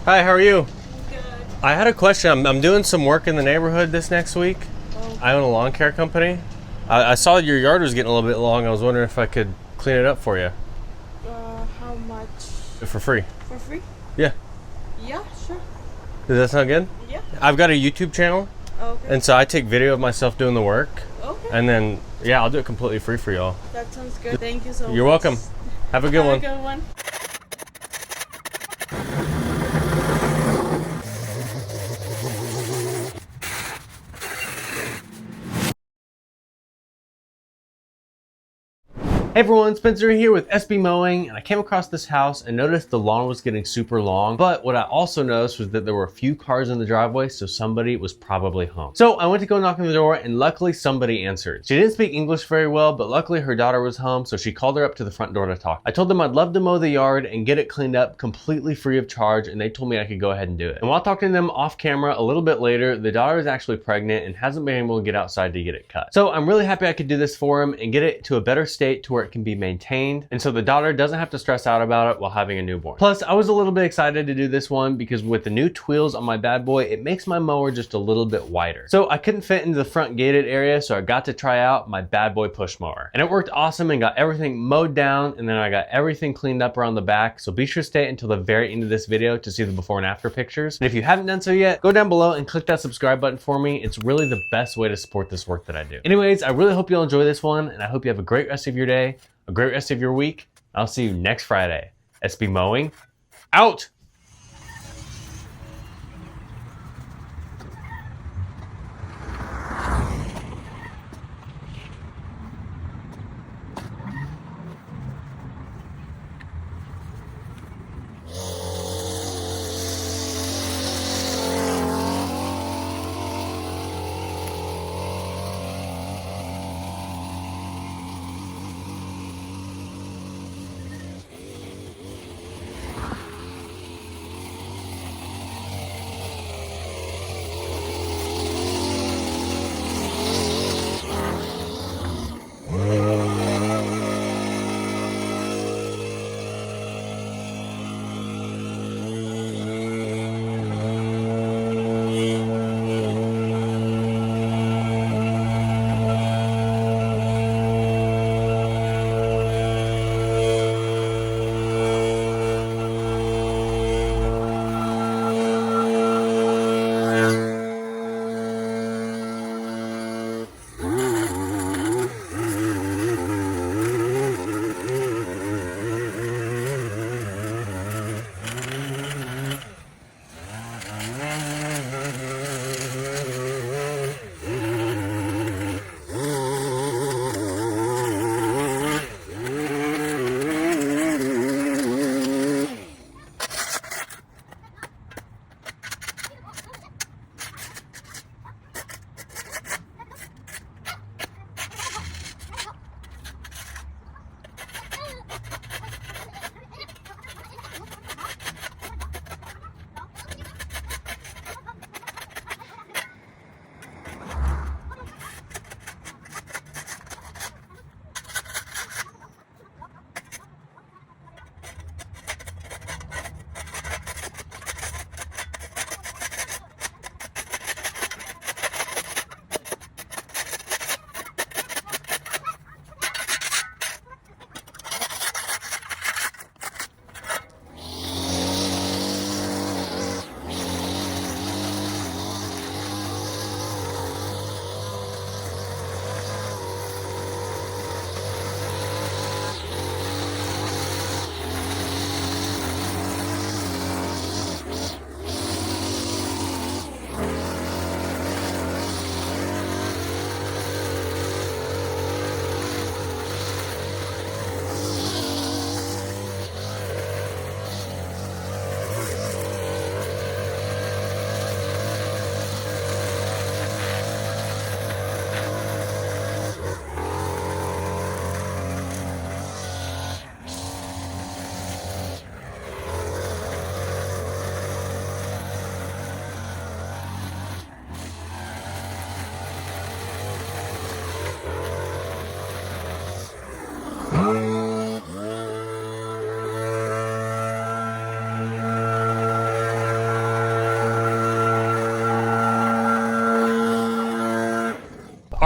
Hi, how are you? Good. I had a question. I'm doing some work in the neighborhood this next week. Oh, I own a lawn care company. I saw your yard was getting a little bit long. I was wondering if I could clean it up for you how much? for free. For free? Yeah. Yeah, sure. Does that sound good? Yeah. I've got a YouTube channel, Okay. and so I take video of myself doing the work, Okay. and then, yeah, I'll do it completely free for y'all. That sounds good. Thank you so much. You're welcome. Have a good Have one. a good one. Hey everyone, Spencer here with SB Mowing, and I came across this house and noticed the lawn was getting super long, but what I also noticed was that there were a few cars in the driveway, so somebody was probably home. So I went to go knock on the door, and luckily somebody answered. She didn't speak English very well, but luckily her daughter was home, so she called her up to the front door to talk. I told them I'd love to mow the yard and get it cleaned up completely free of charge, and they told me I could go ahead and do it. And while talking to them off camera a little bit later, the daughter is actually pregnant and hasn't been able to get outside to get it cut. So I'm really happy I could do this for him and get it to a better state to where it can be maintained, and so the daughter doesn't have to stress out about it while having a newborn. Plus, I was a little bit excited to do this one because with the new tweels on my bad boy, it makes my mower just a little bit wider. So I couldn't fit into the front gated area, so I got to try out my bad boy push mower. And it worked awesome and got everything mowed down, and then I got everything cleaned up around the back. So be sure to stay until the very end of this video to see the before and after pictures. And if you haven't done so yet, go down below and click that subscribe button for me. It's really the best way to support this work that I do. Anyways, I really hope you'll enjoy this one, and I hope you have a great rest of your day, a great rest of your week. I'll see you next Friday. SB Mowing, out!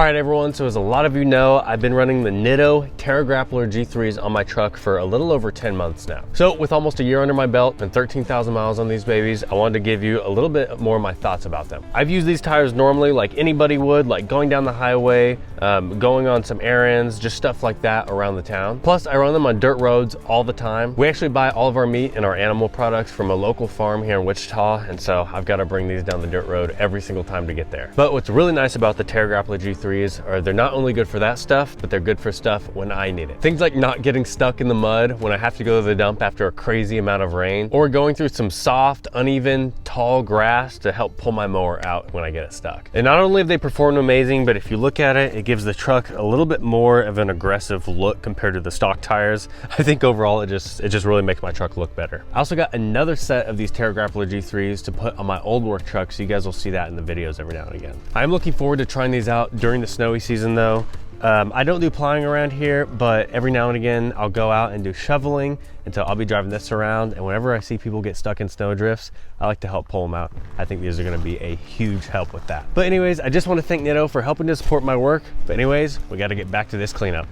All right, everyone, so as a lot of you know, I've been running the Nitto Terra Grappler G3s on my truck for a little over 10 months now. So with almost a year under my belt and 13,000 miles on these babies, I wanted to give you a little bit more of my thoughts about them. I've used these tires normally like anybody would, like going down the highway, going on some errands, just stuff like that around the town. Plus, I run them on dirt roads all the time. We actually buy all of our meat and our animal products from a local farm here in Wichita, and so I've got to bring these down the dirt road every single time to get there. But what's really nice about the Terra Grappler G3s are they're not only good for that stuff, but they're good for stuff when I need it. Things like not getting stuck in the mud when I have to go to the dump after a crazy amount of rain, or going through some soft, uneven, tall grass to help pull my mower out when I get it stuck. And not only have they performed amazing, but if you look at it, it gives the truck a little bit more of an aggressive look compared to the stock tires. I think overall it just really makes my truck look better. I also got another set of these Terra Grappler G3s to put on my old work truck, so you guys will see that in the videos every now and again. I'm looking forward to trying these out during the snowy season though. I don't do plowing around here, but every now and again I'll go out and do shoveling, and so I'll be driving this around, and whenever I see people get stuck in snow drifts, I like to help pull them out. I think these are going to be a huge help with that. But anyways, I just want to thank Nitto for helping to support my work. But anyways, we got to get back to this cleanup.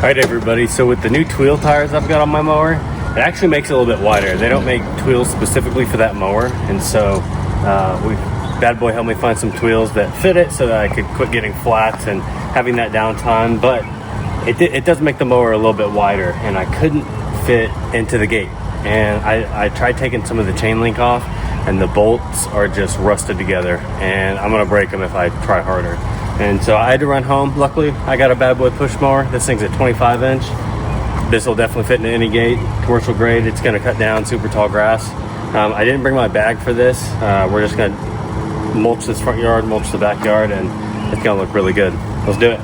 All right, everybody, so with the new tweel tires I've got on my mower, it actually makes it a little bit wider. They don't make tweels specifically for that mower, and so Bad Boy helped me find some tweels that fit it so that I could quit getting flats and having that downtime, but it does make the mower a little bit wider, and I couldn't fit into the gate. And I tried taking some of the chain link off, and the bolts are just rusted together, and I'm gonna break them if I try harder. And so I had to run home. Luckily, I got a Bad Boy push mower. This thing's a 25 inch. This will definitely fit into any gate, commercial grade. It's gonna cut down super tall grass. I didn't bring my bag for this. We're just gonna mulch this front yard, mulch the backyard, and it's gonna look really good. Let's do it.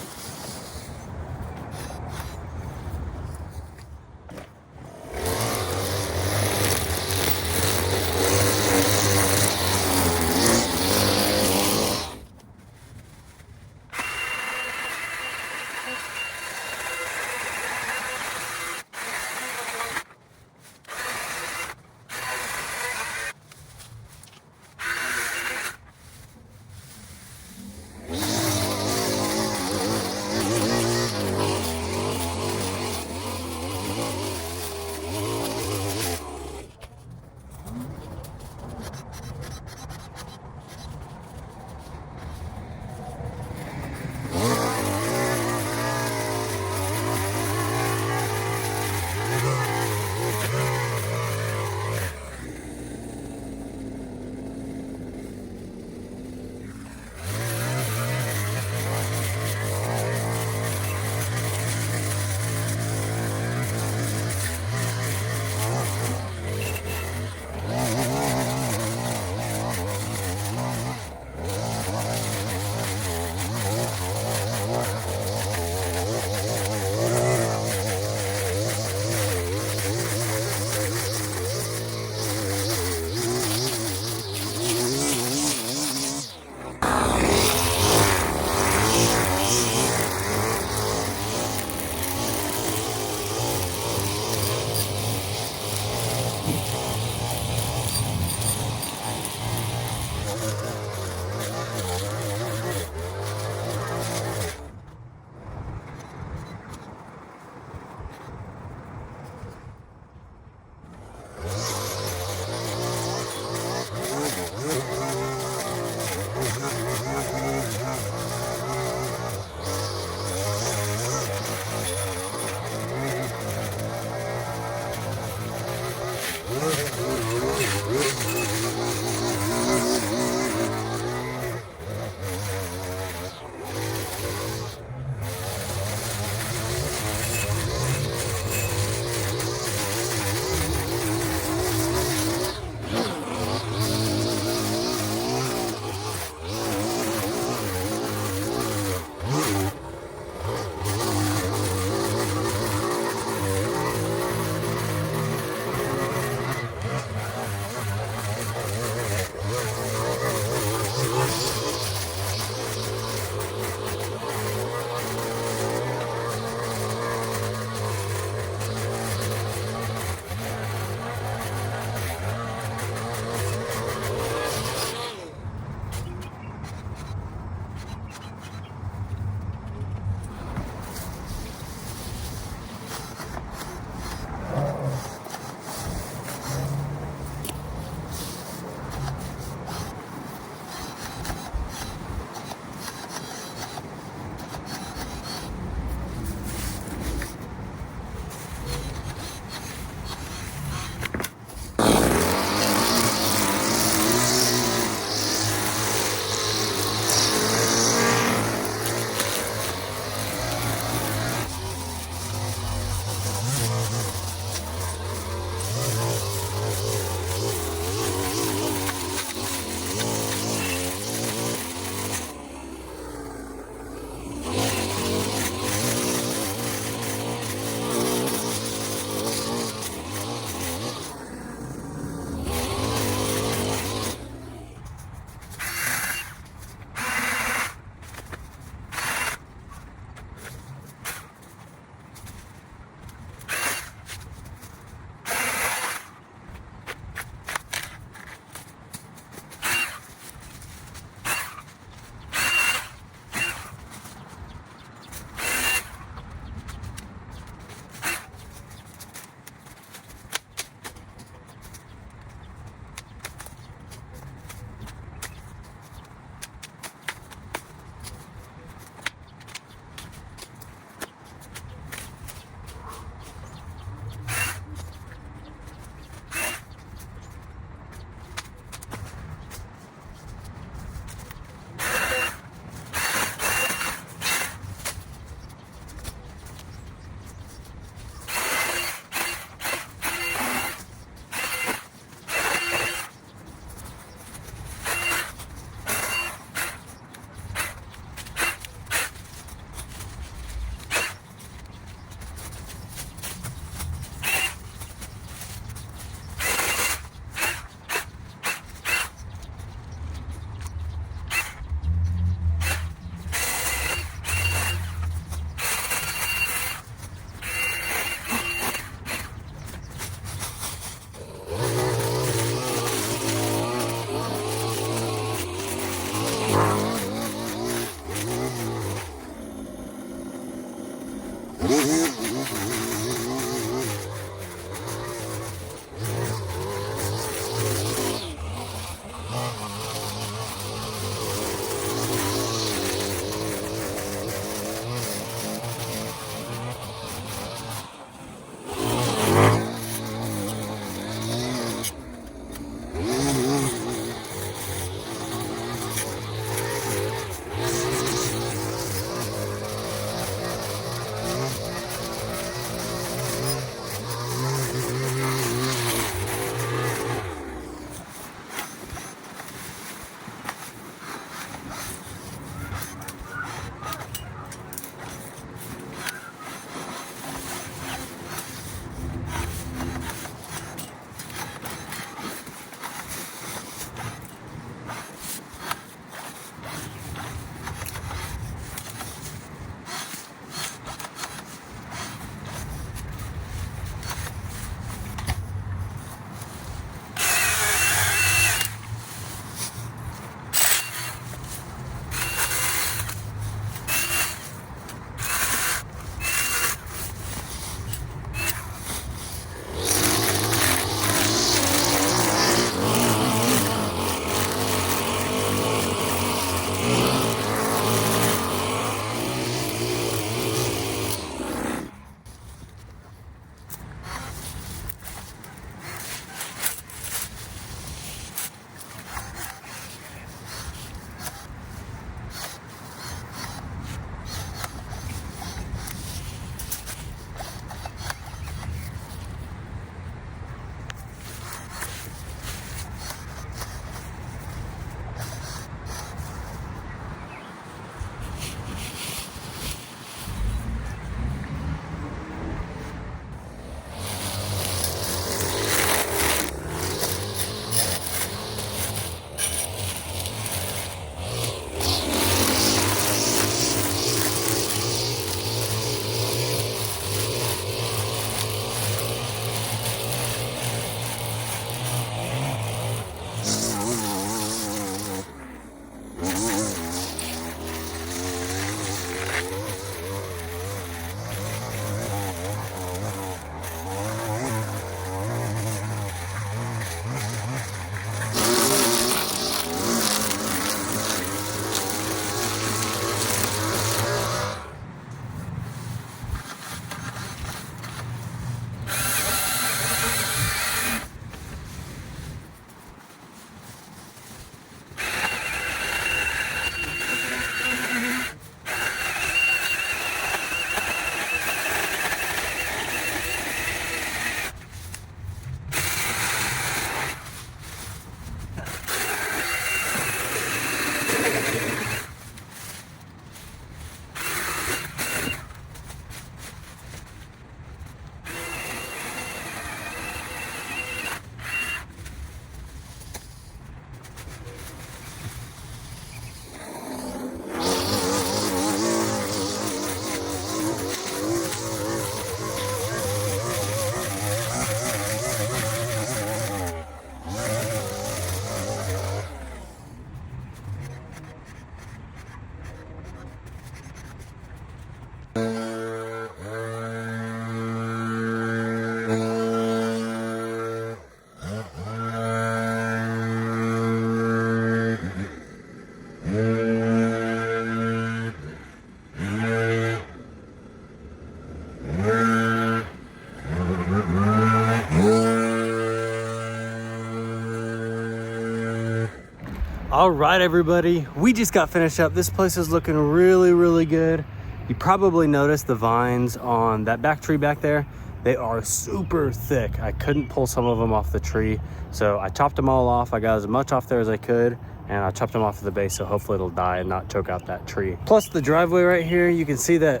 All right, everybody, we just got finished up. This place is looking really, really good. You probably noticed the vines on that back tree back there. They are super thick. I couldn't pull some of them off the tree, so I chopped them all off. I got as much off there as I could, and I chopped them off at the base, so hopefully it'll die and not choke out that tree. Plus the driveway right here, you can see that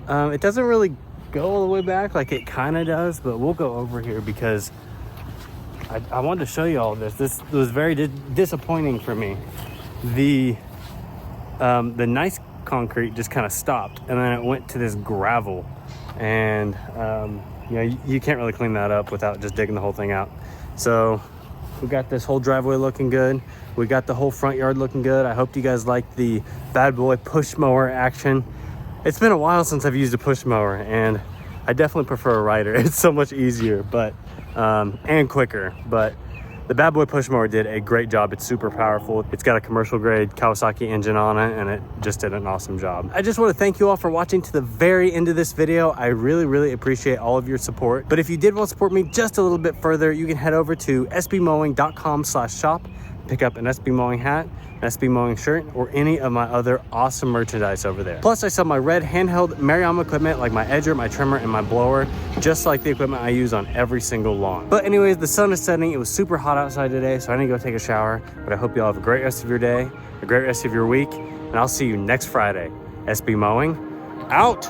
it doesn't really go all the way back like it kind of does, but we'll go over here because I wanted to show you all this. This was very disappointing for me. The nice concrete just kind of stopped, and then it went to this gravel, and you know, you can't really clean that up without just digging the whole thing out. So we got this whole driveway looking good. We got the whole front yard looking good. I hope you guys like the bad boy push mower action. It's been a while since I've used a push mower, and I definitely prefer a rider. It's so much easier, but and quicker. But the bad boy push mower did a great job. It's super powerful. It's got a commercial grade Kawasaki engine on it, and it just did an awesome job. I just want to thank you all for watching to the very end of this video. I really, really appreciate all of your support. But if you did want to support me just a little bit further, you can head over to sbmowing.com/shop, pick up an SB Mowing hat, an SB Mowing shirt, or any of my other awesome merchandise over there. Plus, I sell my red handheld Mariama equipment like my edger, my trimmer, and my blower, just like the equipment I use on every single lawn. But anyways, the sun is setting. It was super hot outside today, so I need to go take a shower. But I hope you all have a great rest of your day, a great rest of your week, and I'll see you next Friday. SB Mowing, out!